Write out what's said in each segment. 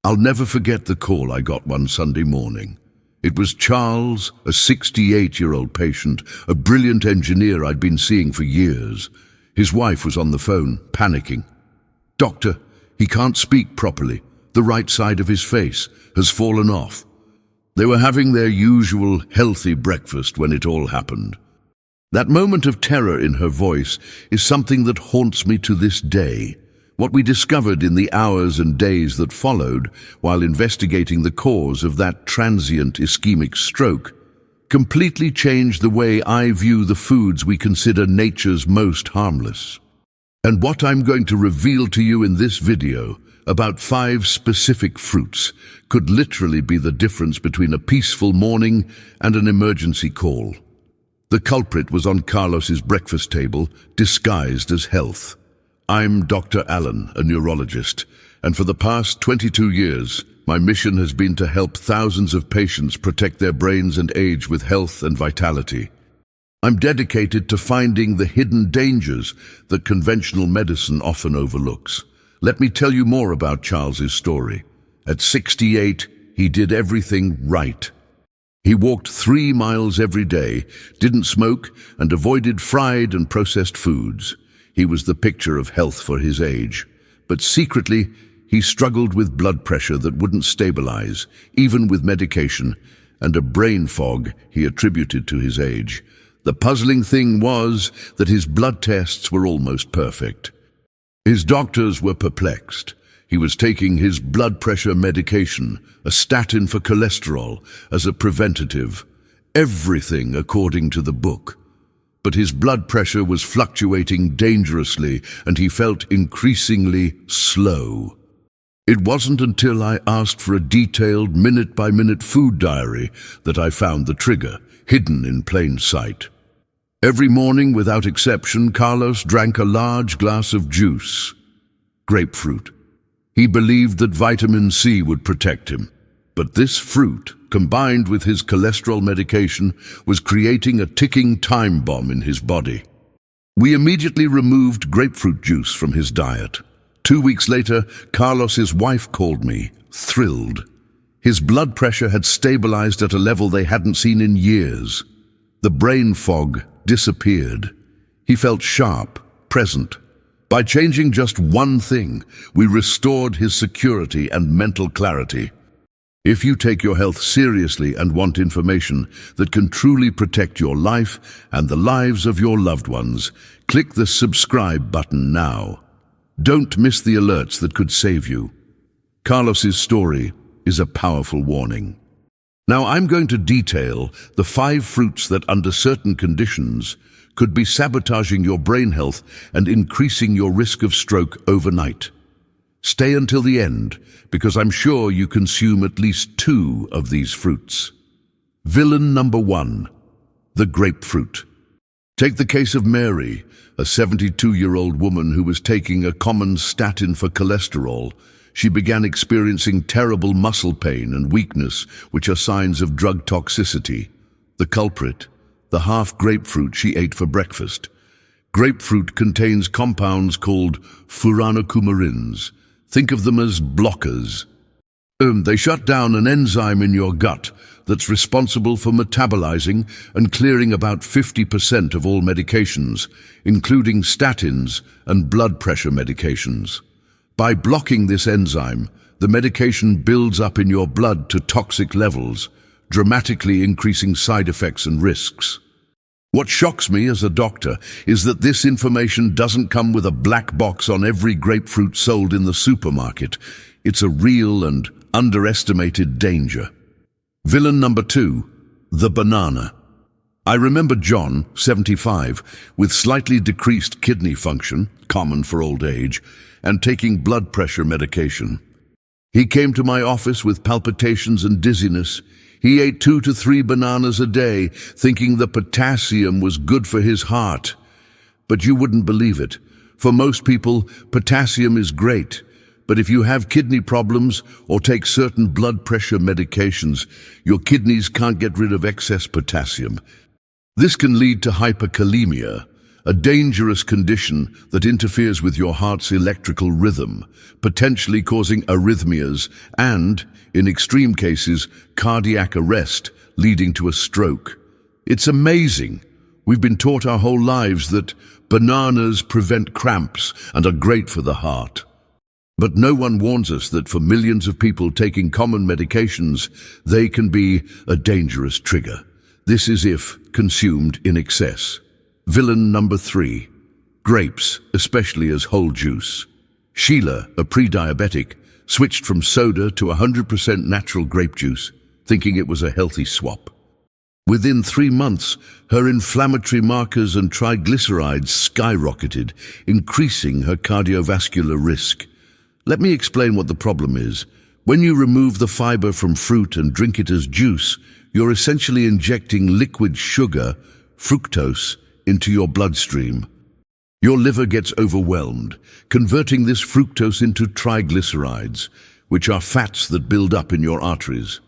I'll never forget the call I got one Sunday morning. It was Charles, a 68-year-old patient, a brilliant engineer I'd been seeing for years. His wife was on the phone, panicking. "Doctor, he can't speak properly. The right side of his face has fallen off." They were having their usual healthy breakfast when it all happened. That moment of terror in her voice is something that haunts me to this day. What we discovered in the hours and days that followed while investigating the cause of that transient ischemic stroke completely changed the way I view the foods we consider nature's most harmless. And what I'm going to reveal to you in this video about 5 specific fruits could literally be the difference between a peaceful morning and an emergency call. The culprit was on Carlos's breakfast table, disguised as health. I'm Dr. Allen, a neurologist, and for the past 22 years, my mission has been to help thousands of patients protect their brains and age with health and vitality. I'm dedicated to finding the hidden dangers that conventional medicine often overlooks. Let me tell you more about Charles's story. At 68, he did everything right. He walked 3 miles every day, didn't smoke, and avoided fried and processed foods. He was the picture of health for his age. But secretly, he struggled with blood pressure that wouldn't stabilize, even with medication, and a brain fog he attributed to his age. The puzzling thing was that his blood tests were almost perfect. His doctors were perplexed. He was taking his blood pressure medication, a statin for cholesterol, as a preventative. Everything according to the book. But his blood pressure was fluctuating dangerously, and he felt increasingly slow. It wasn't until I asked for a detailed minute-by-minute food diary that I found the trigger, hidden in plain sight. Every morning, without exception, Carlos drank a large glass of juice. Grapefruit. He believed that vitamin C would protect him. But this fruit, combined with his cholesterol medication, was creating a ticking time bomb in his body. We immediately removed grapefruit juice from his diet. 2 weeks later, Carlos's wife called me, thrilled. His blood pressure had stabilized at a level they hadn't seen in years. The brain fog disappeared. He felt sharp, present. By changing just one thing, we restored his security and mental clarity. If you take your health seriously and want information that can truly protect your life and the lives of your loved ones, click the subscribe button now. Don't miss the alerts that could save you. Carlos's story is a powerful warning. Now I'm going to detail the 5 fruits that under certain conditions could be sabotaging your brain health and increasing your risk of stroke overnight. Stay until the end, because I'm sure you consume at least 2 of these fruits. Villain number 1, the grapefruit. Take the case of Mary, a 72-year-old woman who was taking a common statin for cholesterol. She began experiencing terrible muscle pain and weakness, which are signs of drug toxicity. The culprit, the half grapefruit she ate for breakfast. Grapefruit contains compounds called furanocoumarins. Think of them as blockers. They shut down an enzyme in your gut that's responsible for metabolizing and clearing about 50% of all medications, including statins and blood pressure medications. By blocking this enzyme, the medication builds up in your blood to toxic levels, dramatically increasing side effects and risks. What shocks me as a doctor is that this information doesn't come with a black box on every grapefruit sold in the supermarket. It's a real and underestimated danger. Villain number 2, the banana. I remember John, 75, with slightly decreased kidney function, common for old age, and taking blood pressure medication. He came to my office with palpitations and dizziness. He ate 2 to 3 bananas a day, thinking the potassium was good for his heart. But you wouldn't believe it. For most people, potassium is great. But if you have kidney problems or take certain blood pressure medications, your kidneys can't get rid of excess potassium. This can lead to hyperkalemia, a dangerous condition that interferes with your heart's electrical rhythm, potentially causing arrhythmias and, in extreme cases, cardiac arrest, leading to a stroke. It's amazing. We've been taught our whole lives that bananas prevent cramps and are great for the heart. But no one warns us that for millions of people taking common medications, they can be a dangerous trigger. This is if consumed in excess. Villain number 3. Grapes, especially as whole juice. Sheila, a pre-diabetic, switched from soda to 100% natural grape juice, thinking it was a healthy swap. Within 3 months, her inflammatory markers and triglycerides skyrocketed, increasing her cardiovascular risk. Let me explain what the problem is. When you remove the fiber from fruit and drink it as juice, you're essentially injecting liquid sugar, fructose, into your bloodstream. Your liver gets overwhelmed, converting this fructose into triglycerides, which are fats that build up in your arteries.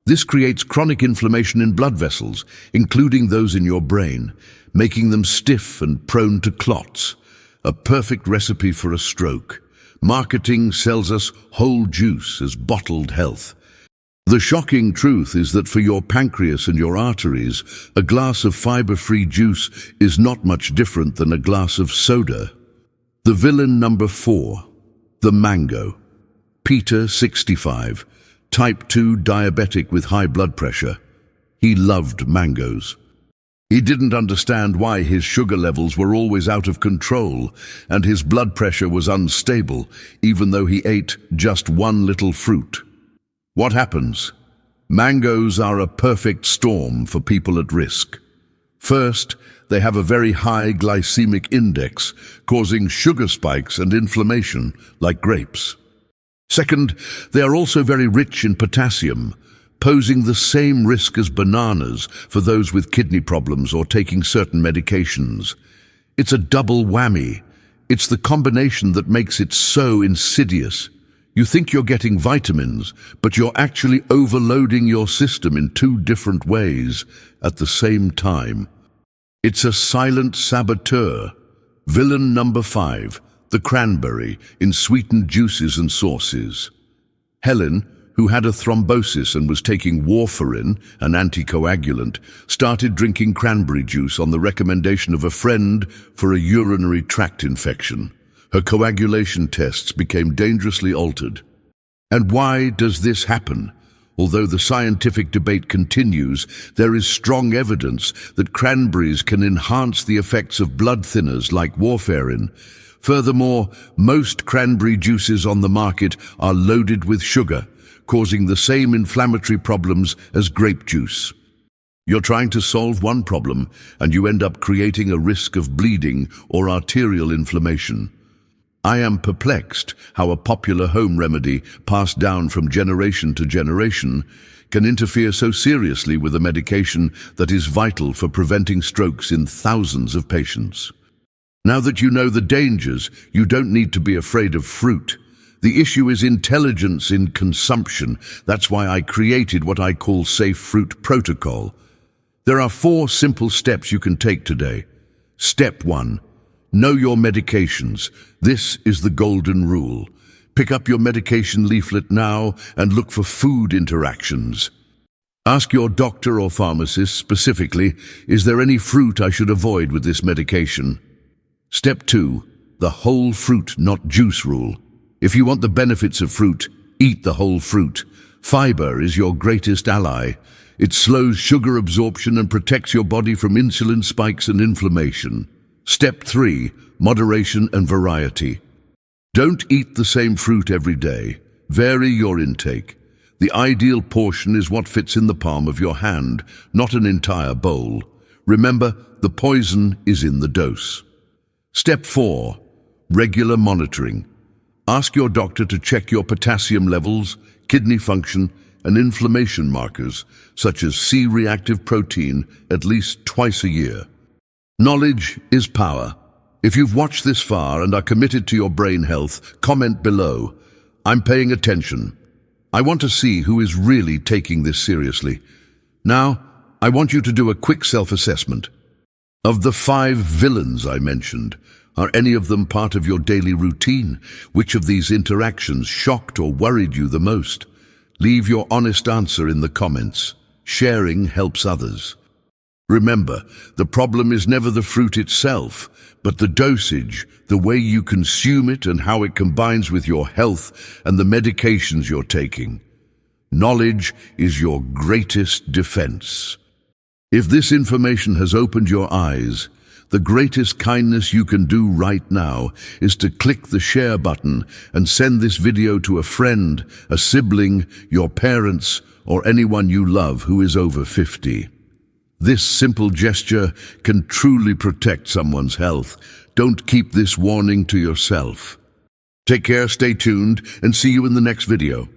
This creates chronic inflammation in blood vessels, including those in your brain, making them stiff and prone to clots, a perfect recipe for a stroke. Marketing sells us whole juice as bottled health. The shocking truth is that for your pancreas and your arteries, a glass of fiber-free juice is not much different than a glass of soda. The villain number 4, the mango. Peter, 65, type 2 diabetic with high blood pressure. He loved mangoes. He didn't understand why his sugar levels were always out of control and his blood pressure was unstable, even though he ate just one little fruit. What happens? Mangoes are a perfect storm for people at risk. First, they have a very high glycemic index, causing sugar spikes and inflammation, like grapes. Second, they are also very rich in potassium, posing the same risk as bananas for those with kidney problems or taking certain medications. It's a double whammy. It's the combination that makes it so insidious. You think you're getting vitamins, but you're actually overloading your system in 2 different ways at the same time. It's a silent saboteur. Villain number 5, the cranberry in sweetened juices and sauces. Helen, who had a thrombosis and was taking Warfarin, an anticoagulant, started drinking cranberry juice on the recommendation of a friend for a urinary tract infection. Her coagulation tests became dangerously altered. And why does this happen? Although the scientific debate continues, there is strong evidence that cranberries can enhance the effects of blood thinners like Warfarin. Furthermore, most cranberry juices on the market are loaded with sugar, causing the same inflammatory problems as grape juice. You're trying to solve one problem, and you end up creating a risk of bleeding or arterial inflammation. I am perplexed how a popular home remedy passed down from generation to generation can interfere so seriously with a medication that is vital for preventing strokes in thousands of patients. Now that you know the dangers, you don't need to be afraid of fruit. The issue is intelligence in consumption. That's why I created what I call Safe Fruit Protocol. There are 4 simple steps you can take today. Step 1. Know your medications. This is the golden rule. Pick up your medication leaflet now and look for food interactions. Ask your doctor or pharmacist specifically, is there any fruit I should avoid with this medication? Step 2. The whole fruit, not juice rule. If you want the benefits of fruit, eat the whole fruit. Fiber is your greatest ally. It slows sugar absorption and protects your body from insulin spikes and inflammation. Step 3. Moderation and variety. Don't eat the same fruit every day. Vary your intake. The ideal portion is what fits in the palm of your hand, not an entire bowl. Remember, the poison is in the dose. Step 4. Regular monitoring. Ask your doctor to check your potassium levels, kidney function, and inflammation markers, such as C-reactive protein, at least twice a year. Knowledge is power. If you've watched this far and are committed to your brain health, comment below. I'm paying attention. I want to see who is really taking this seriously. Now, I want you to do a quick self-assessment. Of the 5 villains I mentioned, are any of them part of your daily routine? Which of these interactions shocked or worried you the most? Leave your honest answer in the comments. Sharing helps others. Remember, the problem is never the fruit itself, but the dosage, the way you consume it and how it combines with your health and the medications you're taking. Knowledge is your greatest defense. If this information has opened your eyes, the greatest kindness you can do right now is to click the share button and send this video to a friend, a sibling, your parents, or anyone you love who is over 50. This simple gesture can truly protect someone's health. Don't keep this warning to yourself. Take care, stay tuned, and see you in the next video.